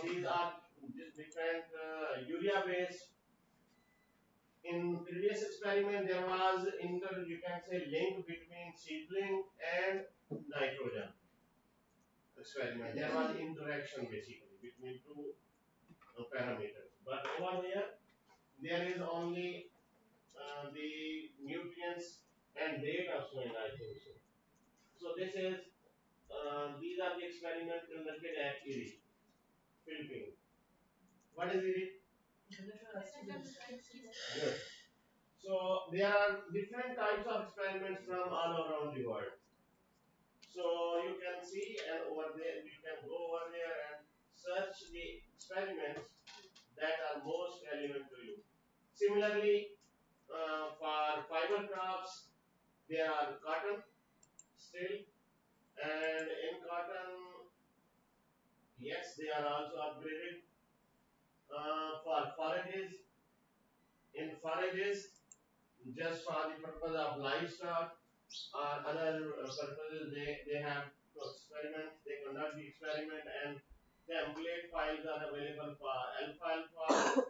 these are different urea based. In previous experiment, there was you can say link between seedling and nitrogen experiment. There was interaction basically between two parameters. But over here, there is only the nutrients and date of showing, I think so. So this is these are the experiments conducted at Erie, Philippines. What is Erie? Good. So there are different types of experiments from all around the world. So you can see and over there you can go over there and search the experiments that are most relevant to you. Similarly, for fiber crops, there are cotton still, and in cotton, yes, they are also upgraded. For forages, in forages, just for the purpose of livestock or other purposes, they have to experiment, they conduct the experiment, and template files are available for alfalfa,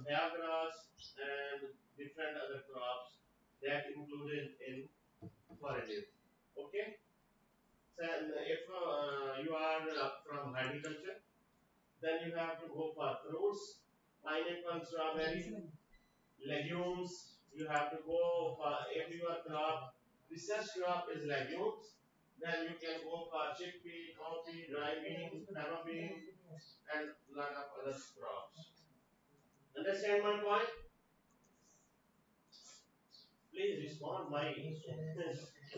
Viagra's, and different other crops that included in forages. Okay? So if you are from agriculture, then you have to go for fruits, pineapple, strawberry, legumes. You have to go for if your crop, research crop is legumes, then you can go for chickpea, coffee, dry bean, fava bean, and lot of other crops. Understand my point? Please respond my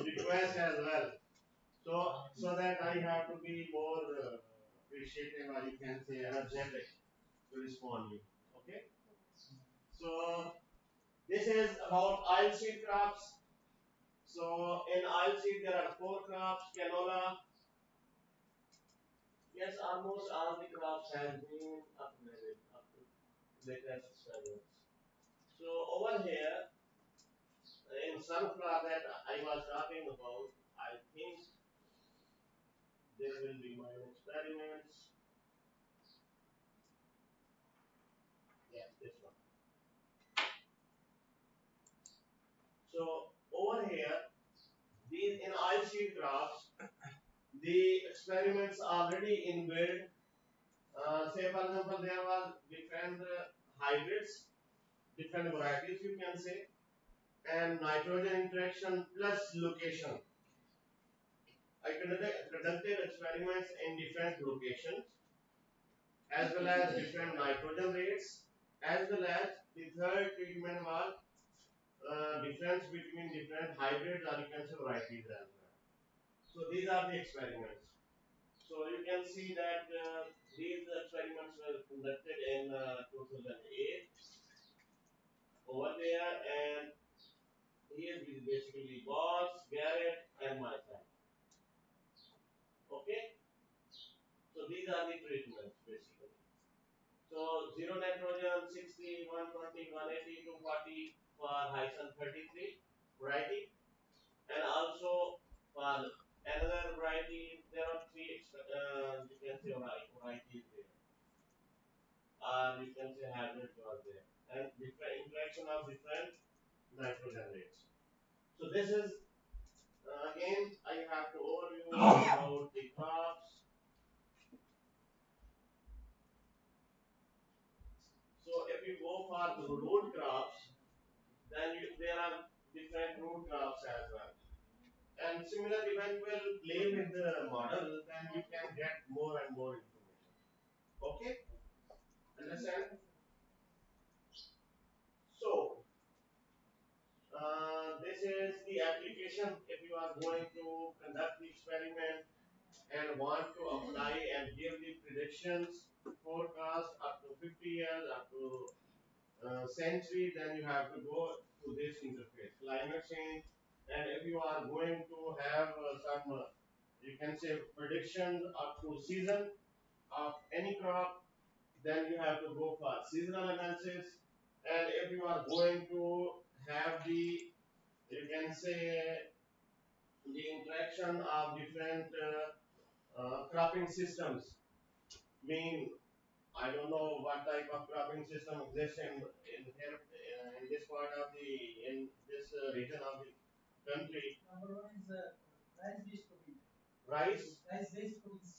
request as well. So that I have to be more appreciative or you can say energetic to respond you. Okay? So this is about oilseed crops. So in oilseed there are four crops: canola. Yes, almost all the crops have been upgraded up to latest experiments. So over here in sunflower that I was talking about, I think there will be my experiments. Yeah, this one. So over here, these in oilseed crops, the experiments already inbuilt. Say for example, there was different hybrids, different varieties you can say, and nitrogen interaction plus location. I conducted experiments in different locations as well as different nitrogen rates, as well as the third treatment was difference between different hybrids or you can say varieties as well. So these are the experiments. So you can see that these experiments were conducted in 2008 over there, and here is basically Boss, Garrett, and myself. Okay, so these are the treatments basically. So zero nitrogen 60, 120, 180, 240 for Hyson 33 variety, and also for another variety there are three you can say varieties there. You can say hybrids are there, and different interaction of different nitrogen rates. So this is again I have to overview about the crops. So if you go for the root crops, then there are different root crops as well. And similarly, when you will play with the model, then you can get more and more information. Okay, understand? So this is the application if you are going to conduct the experiment and want to apply and give the predictions forecast up to 50 years, up to century, then you have to go to this interface, climate change. And if you are going to have some, you can say predictions up to season of any crop, then you have to go for seasonal analysis. And if you are going to have the, you can say the interaction of different cropping systems, mean I don't know what type of cropping system exists in here in this part of the in this region of the country. Number one is rice-based cooking. Rice. Rice-based cooking.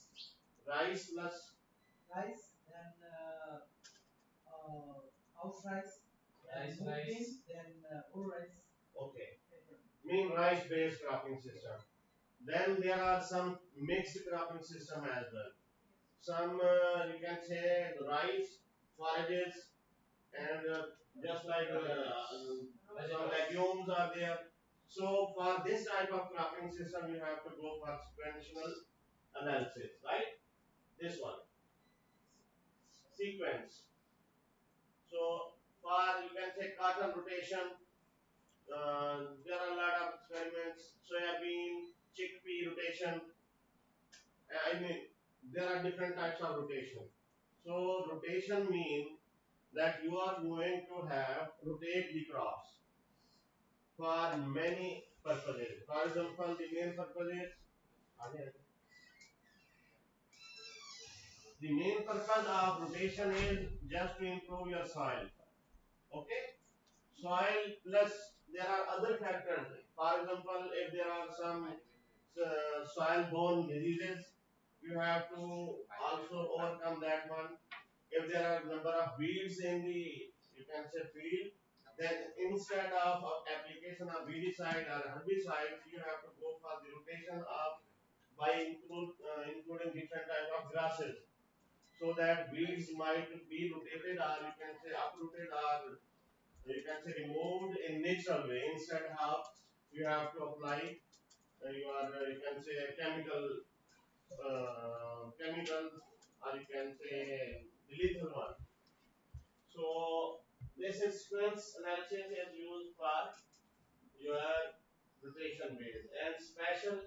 Rice plus rice, then house rice, rice, then whole rice. Okay. Mean rice-based cropping system. Then there are some mixed cropping system as well. Some you can say rice, forages, and just like some legumes are there. So for this type of cropping system, you have to go for sequential analysis, right? This one, sequence. So for you can say cotton rotation, there are a lot of experiments. Soybean, chickpea rotation. I mean, there are different types of rotation. So rotation means that you are going to have rotate the crops for many purposes. For example, the main purpose is the main purpose of rotation is just to improve your soil. Okay? Soil plus there are other factors. For example, if there are some soil-borne diseases, you have to also overcome that one. If there are number of weeds in the you can say field, then instead of application of weedicide or herbicide, you have to go for the rotation of by including different type of grasses, so that weeds might be rotated or you can say uprooted or you can say removed in natural way instead of you have to apply your you can say chemicals or you can say the lethal one. So this sequence analysis is used for your rotation base and special,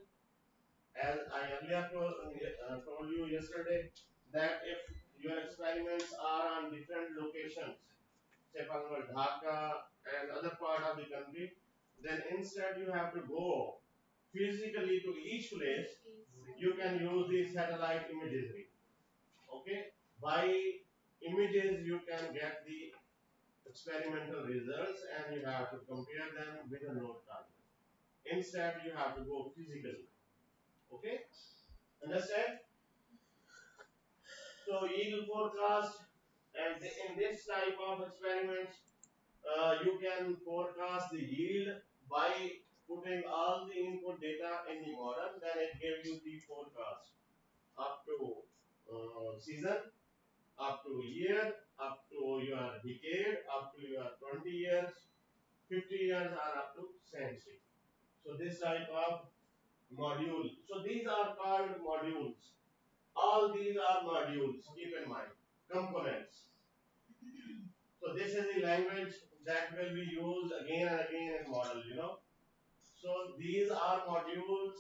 as I earlier told you yesterday, that if your experiments are on different locations, say for example Dhaka and other part of the country, then instead you have to go physically to each place. You can use the satellite imagery. Okay, by images you can get the experimental results and you have to compare them with a node target. Instead, you have to go physically. Okay? Understand? So, yield forecast, and in this type of experiments, you can forecast the yield by putting all the input data in the model, then it gives you the forecast up to season, up to year, up to your decade, up to your 20 years, 50 years, or up to century. So this type of module. So these are called modules. All these are modules. Keep in mind. Components. So this is the language that will be used again and again in model. So these are modules.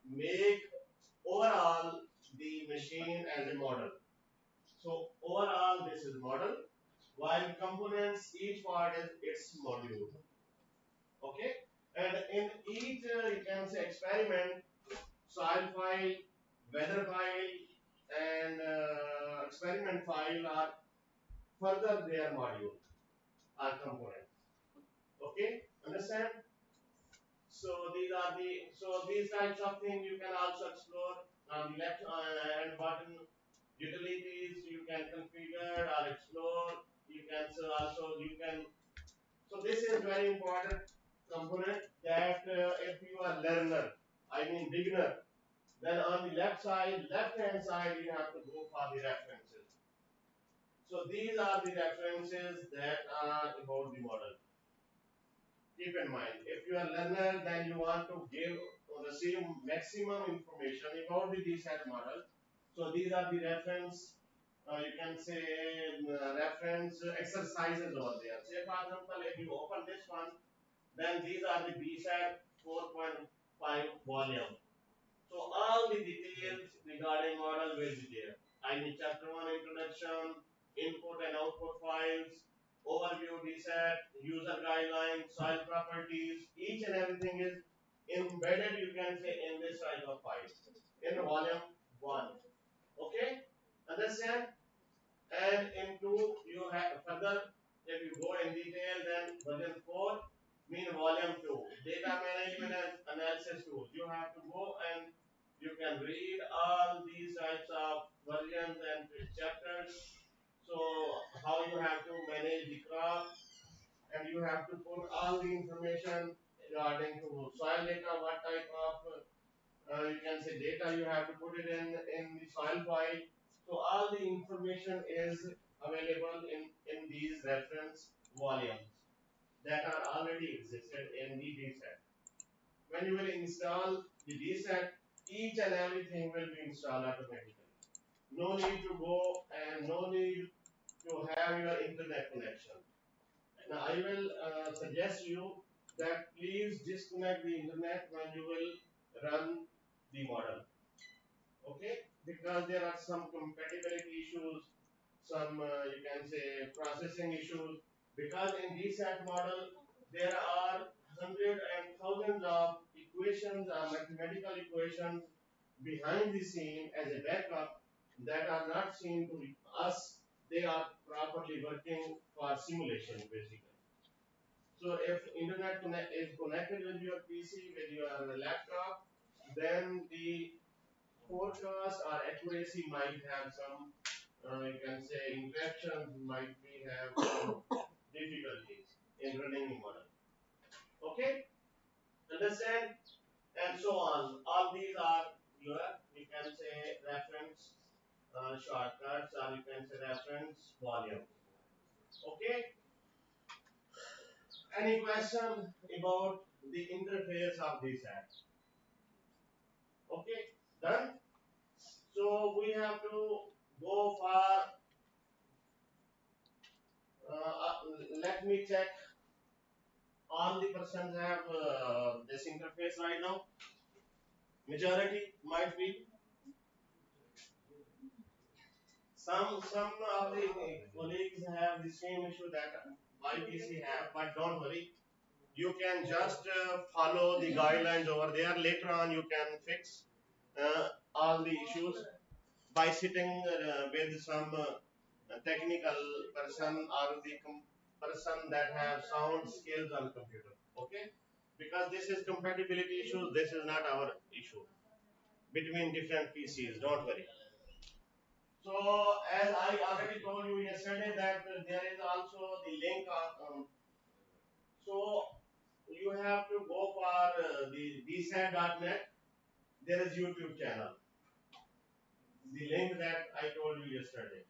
Make overall the machine as a model. So overall this is model. While components, each part is its module. Okay. And in each you can say experiment, soil file, weather file, and experiment file are further their module or components. Okay, understand? So these types of things you can also explore on the left and button. Utilities you can configure or explore. You can also you can. So this is very important component that if you are learner, I mean beginner, then on the left hand side, you have to go for the references. So these are the references that are about the model. Keep in mind, if you are learner, then you want to give or receive maximum information about the DSAT model. So these are the reference, you can say reference exercises over there. Say for example, if you open this one, then these are the DSAT 4.5 volume. So all the details regarding model will be there. I mean chapter 1 introduction, input and output files, overview DSAT, user guidelines, soil properties, each and everything is embedded you can say in this type of file in volume 1. Okay? Understand? And into you have further, if you go in detail, then version 4 mean volume 2 data management and analysis tools. You have to go and you can read all these types of versions and chapters. So how you have to manage the crop, and you have to put all the information regarding to soil data, what type of you can say data you have to put it in the soil file. So all the information is available in these reference volumes that are already existed in the DSAT. When you will install the DSAT, each and everything will be installed automatically. No need to go and no need to have your internet connection. Now I will suggest you that please disconnect the internet when you will run the model. Okay, because there are some compatibility issues, some you can say processing issues, because in DSAT model there are hundred and thousands of equations or mathematical equations behind the scene as a backup that are not seen to us. They are properly working for simulation basically. So if internet is connected with your PC, with your laptop, then the forecast or accuracy might have some, you can say, infections, might be have some difficulties in running the model. Okay, understand? And so on. All these are your, you can say, reference shortcuts, or you can say reference volume. Okay. Any question about the interface of this app? Okay, done. So we have to go for. Let me check. All the persons have this interface right now. Majority might be. Some of the colleagues have the same issue that YPC have, but don't worry. You can just follow the guidelines over there. Later on, you can fix all the issues by sitting with some technical person or the person that have sound skills on computer. Okay, because this is compatibility issues. This is not our issue between different PCs. Don't worry. So as I already told you yesterday that there is also the link of, so you have to go for the dsat.net. There is YouTube channel. The link that I told you yesterday.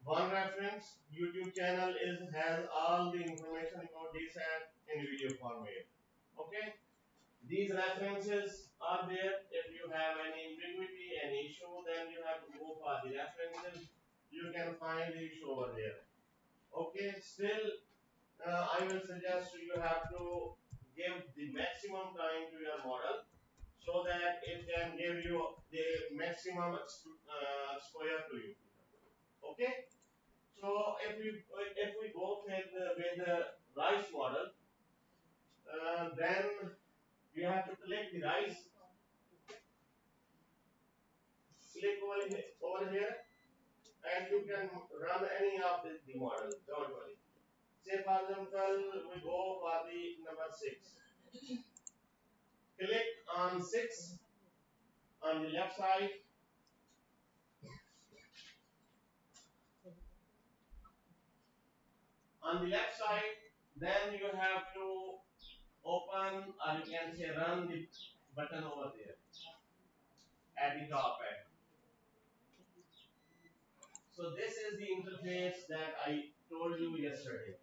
One reference YouTube channel is has all the information about DSAT in video format. Okay. These references are there. If you have any ambiguity, any issue, then you have to go for the references. You can find the issue over there. Okay. Still, I will suggest you have to give the maximum time to your model so that it can give you the maximum exposure to you. Okay. So if we go with the rice model, then you have to click the rice, click over here, and you can run any of the model. Don't worry. Say for example, we go for the number 6. Click on 6 on the left side. On the left side, then you have to open, or you can say run the button over there at the top end. So this is the interface that I told you yesterday.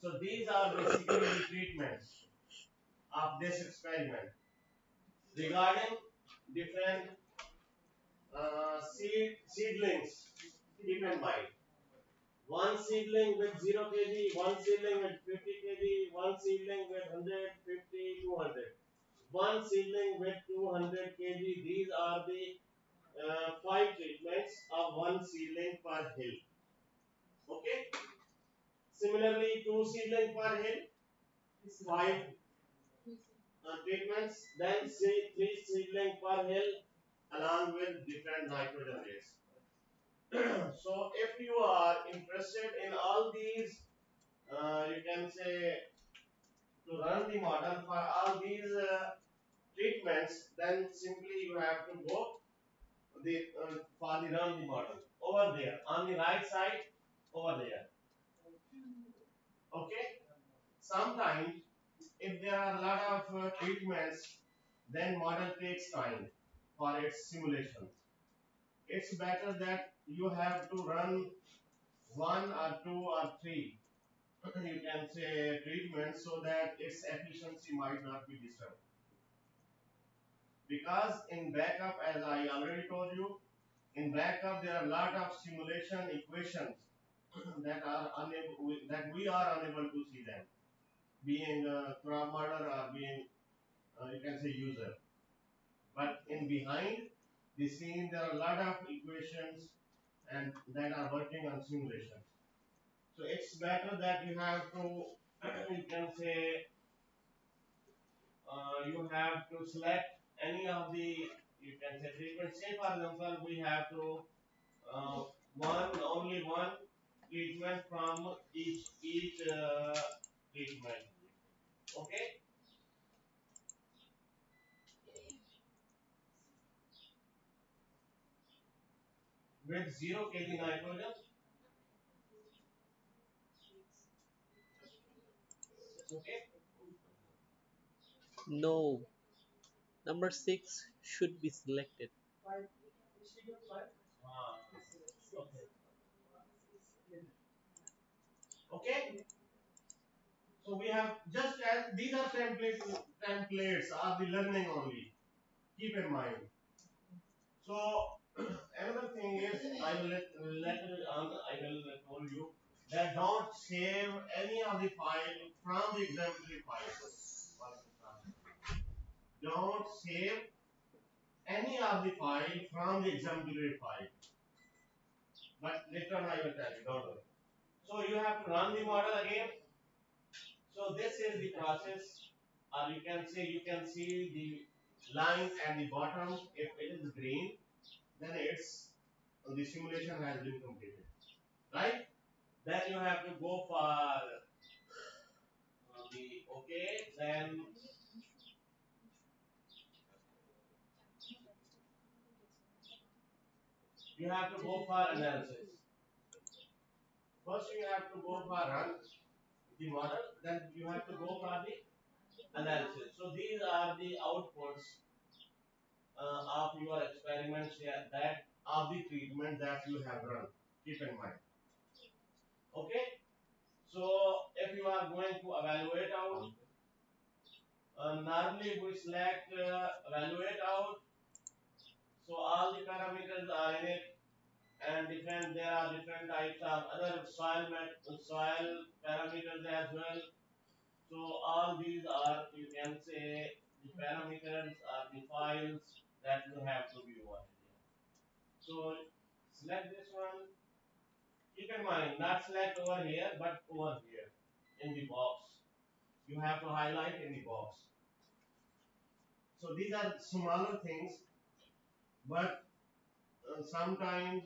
So these are basically the treatments of this experiment regarding different seedlings. Keep in mind, one seedling with 0 kg, one seedling with 50 kg, one seedling with 100, 50, 200, one seedling with 200 kg. These are the 5 treatments of one seedling per hill. Okay. Similarly, 2 seedling per hill, 5 treatments, then say 3 seedling per hill along with different nitrogen rates. So if you are interested in all these, you can say, to run the model for all these treatments, then simply you have to go the for the run the model over there on the right side over there. Okay. Sometimes if there are a lot of treatments, then model takes time for its simulation. It's better that you have to run one or two or three, you can say, treatments so that its efficiency might not be disturbed. Because in backup, as I already told you, in backup there are a lot of simulation equations that are unable that we are unable to see them, being a programmer or being you can say user. But in behind the scene there are a lot of equations and that are working on simulations. So it's better that you have to you can say you have to select any of the you can say treatment. Say for example we have to uh, only one treatment from each treatment. Okay, with 0 kg nitrogen. Okay. No. Number 6 should be selected. Okay. Okay. So we have just as these are templates are the learning only. Keep in mind. So another thing is I will tell you that don't save any of the file from the exemplary file. Don't save any of the file from the exemplary file. But later on I will tell you. Don't worry. So you have to run the model again. So this is the process, or you can see the line at the bottom. If it is green, then it's the simulation has been completed, right? Then you have to go for the okay. Then you have to go for analysis. First, you have to go for run the model. Then you have to go for the analysis. So these are the outputs of your experiments here, that of the treatment that you have run. Keep in mind. Okay. So if you are going to evaluate out, normally we select evaluate out. So all the parameters are in it, and different there are different types of other soil parameters as well. So all these are you can say the parameters are the files that you have to view over here. So select this one. Keep in mind, not select over here, but over here in the box. You have to highlight in the box. So these are smaller things, but sometimes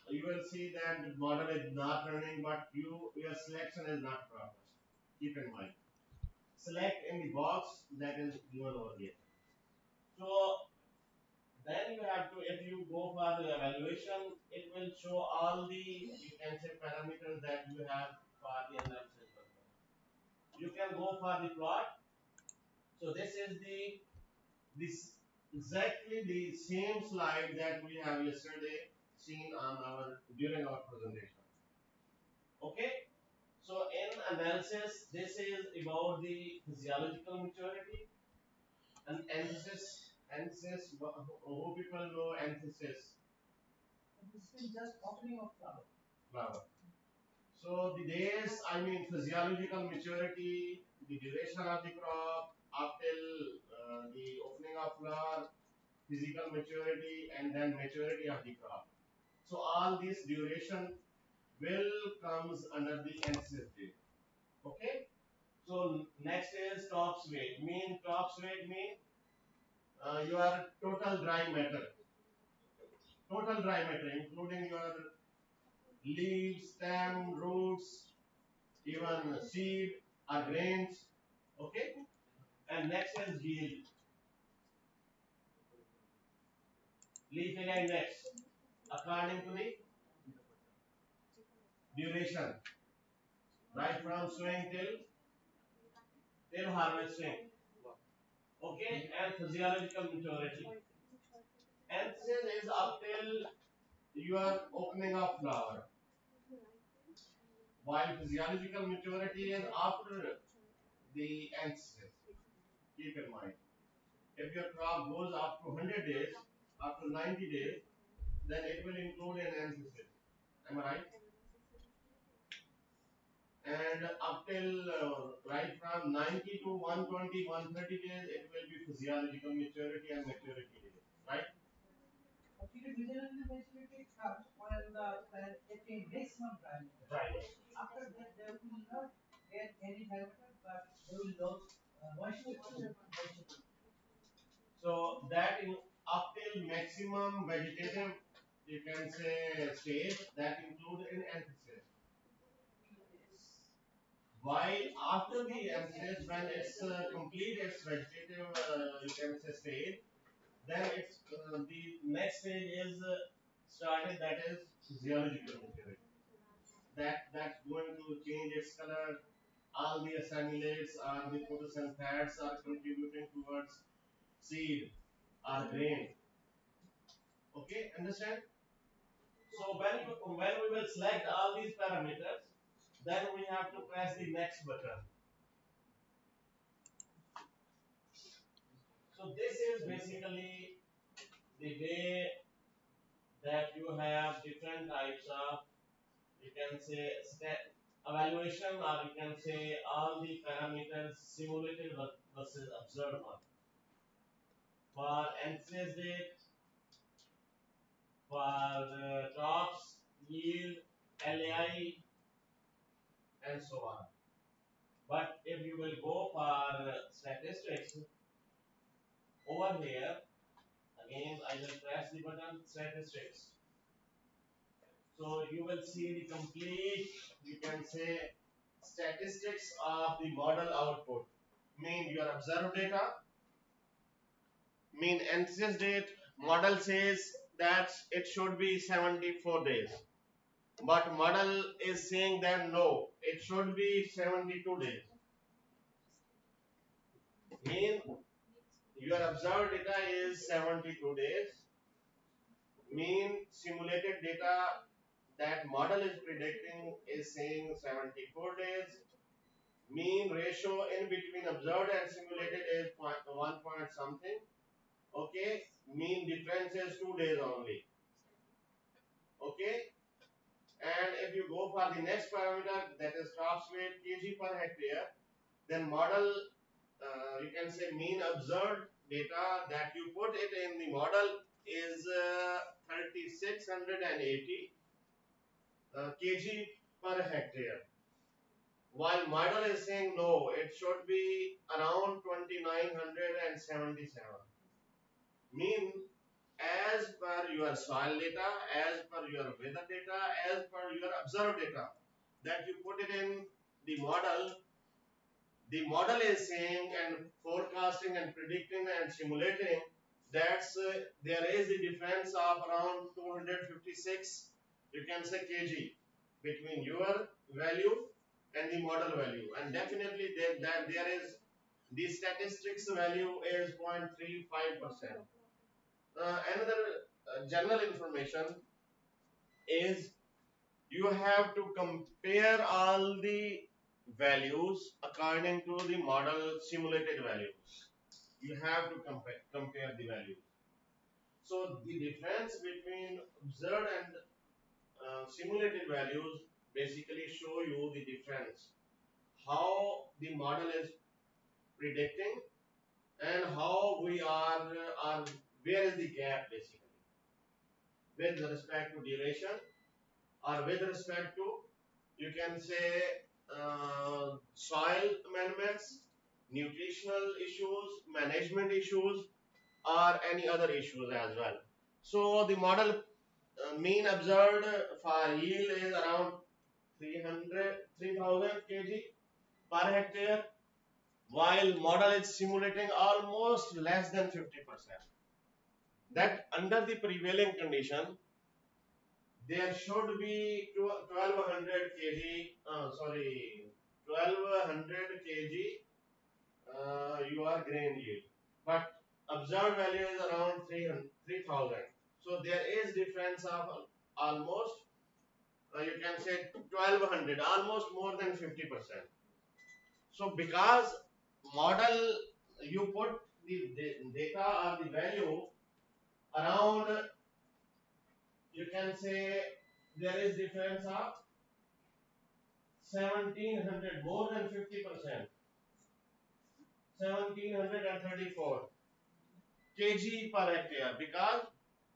you will see that the model is not running, but your selection is not proper. Keep in mind. Select in the box that is given over here. So then you have to, if you go for the evaluation, it will show all the you can say parameters that you have for the analysis purpose. You can go for the plot. So this is this exactly the same slide that we have yesterday seen on our during our presentation. Okay. So in analysis, this is about the physiological maturity and anthesis. Anthesis, who people know anthesis? Flower. So the days, I mean physiological maturity, the duration of the crop up till the opening of flower, physical maturity, and then maturity of the crop. So all this duration will comes under the anthesis date. Okay. So next is tops weight. Mean tops weight mean your total dry matter. total dry matter, including your leaves, stem, roots, even seed or grains. Okay, and next is yield. Leaf area index according to the duration, right from sowing till harvesting. Okay, and physiological maturity. Emphasis is up till you are opening of flower, while physiological maturity is after the emphasis. Keep in mind, if your crop goes up to 100 days, up to 90 days, then it will include an emphasis. Am I right? And up till right from 90 to 120, 130 days, it will be physiological maturity and maturity days, right? Dryness. So that in up till maximum vegetative, you can say stage, that include an emphasis. While after the emphasis, when it's complete its vegetative, you can say stage, then it's the next stage is started, that is physiological maturity. That's going to change its color. All the assimilates or the photosynthets are contributing towards seed or grain. Okay, understand? So when we will select all these parameters, then we have to press the next button. So this is basically the way that you have different types of, you can say, step evaluation, or you can say all the parameters simulated versus observed one. For emphasis date, for crops, yield, LAI, and so on. But if you will go for statistics, over here, again I will press the button statistics. So you will see the complete, you can say, statistics of the model output. Mean your observed data, mean emphasis date. Model says that it should be 74 days. But model is saying that no, it should be 72 days. Mean your observed data is 72 days. Mean simulated data that model is predicting is saying 74 days. Mean ratio in between observed and simulated is 1 point something. Okay. Mean difference is 2 days only. Okay. And if you go for the next parameter, that is crops weight kg per hectare, then model, you can say mean observed data that you put it in the model is 3680 kg per hectare. While model is saying no, it should be around 2977. Mean as per your soil data, as per your weather data, as per your observed data that you put it in the model is saying and forecasting and predicting and simulating, that's there is a difference of around 256, you can say, kg between your value and the model value, and definitely there is the statistics value is 0.35%. Another general information is you have to compare all the values according to the model simulated values. You have to compare the values. So the difference between observed and simulated values basically show you the difference, how the model is predicting and how we are where is the gap basically with respect to duration or with respect to, you can say, soil amendments, nutritional issues, management issues, or any other issues as well. So the model mean observed for yield is around 3000 kg per hectare, while model is simulating almost less than 50%. That under the prevailing condition, there should be 1200 kg, sorry, 1200 kg your grain yield. But observed value is around 3000. So there is difference of almost, you can say 1200, almost more than 50%. So because model, you put the data or the value around, you can say there is difference of 1700, more than 50%, 1734 kg per hectare. Because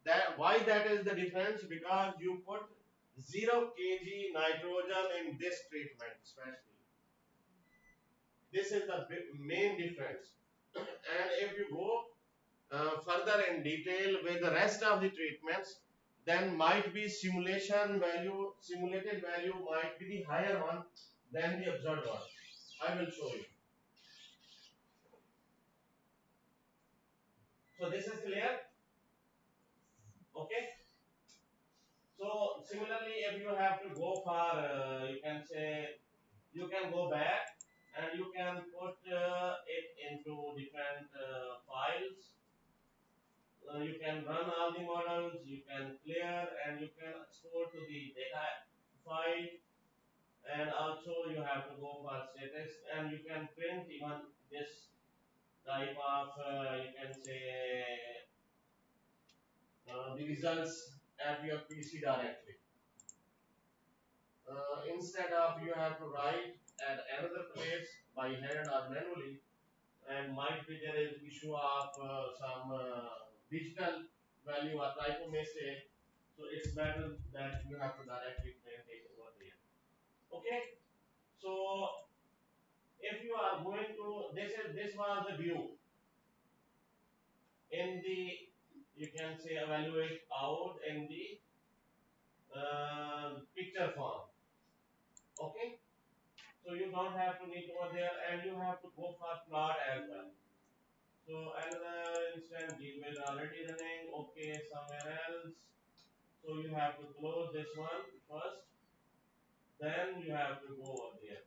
that, why that is the difference, because you put 0 kg nitrogen in this treatment especially. This is the main difference. And if you go further in detail with the rest of the treatments, then might be simulated value might be the higher one than the observed one. I will show you. So this is clear. Okay. So similarly, if you have to go for, you can say, you can go back and you can put it into different files. You can run all the models, you can clear, and you can export to the data file. And also you have to go for status, and you can print even this type of, you can say, the results at your PC directly. Instead of you have to write at another place by hand or manually, and might be there is issue of some digital value or typo mistake. So it's better that you have to directly print it over there. Okay. So if you are going to, this was the view in the, you can say, evaluate out in the picture form. Okay. So you don't have to need over there, and you have to go for plot as well. So another instance gateway is already running. Okay, somewhere else. So you have to close this one first. Then you have to go over there.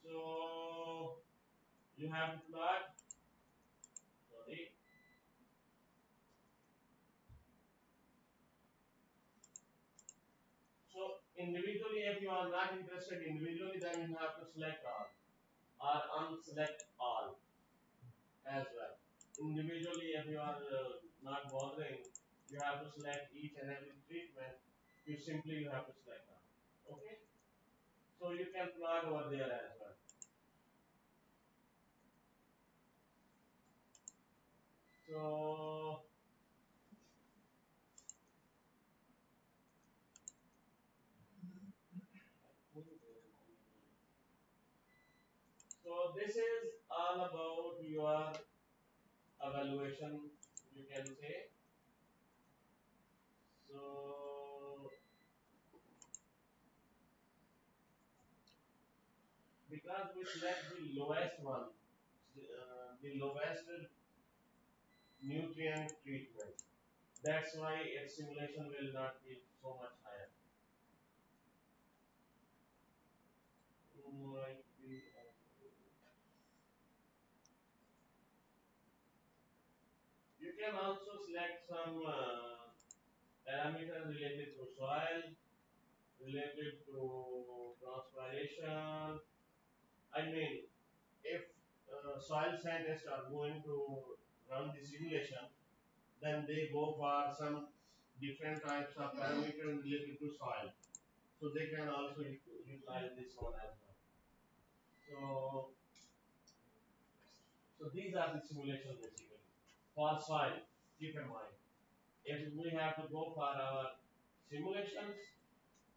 So you have to plot. Sorry. So individually, if you are not interested individually, then you have to select all or unselect all as well. Individually, if you are not bothering, you have to select each and every treatment. You have to select all. Okay. So you can plot over there as well. So this is all about your evaluation, you can say. So because we select the lowest one, the lowest nutrient treatment, that's why its simulation will not be so much higher. Might be, you can also select some parameters related to soil, related to transpiration. I mean, if soil scientists are going to run the simulation, then they go for some different types of parameters related to soil. So they can also utilize this one as well. So, so these are the simulations basically for soil. Keep in mind, if we have to go for our simulations,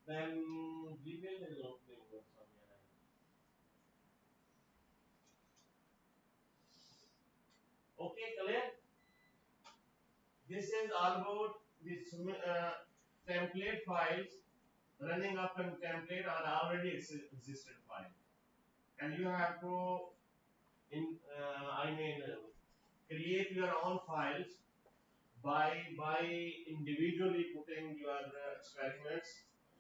then Gmail is opening or somewhere else. Okay, clear? This is all about these template files running up in template are already existed file, and you have to create your own files by individually putting your experiments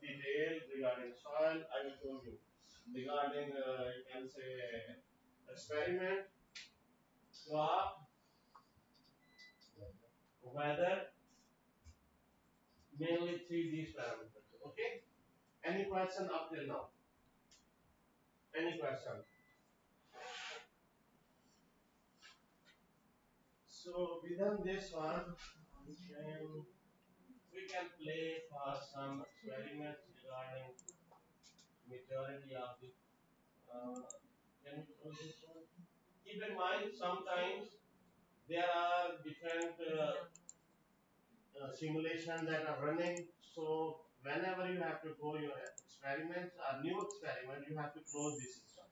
detail regarding soil. I will told you regarding you can say experiment, crop, weather, mainly three these parameters. Okay. Any question up till now? Any question? So within this one, we can play for some experiments regarding majority of the. Uh, can you show this one? Keep in mind, sometimes there are different simulation that are running. So whenever you have to go your experiments or new experiment, you have to close this system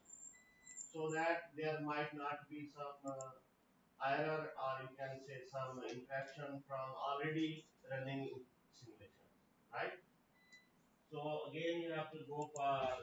so that there might not be some error, or you can say some infection from already running simulation, right? So again, you have to go for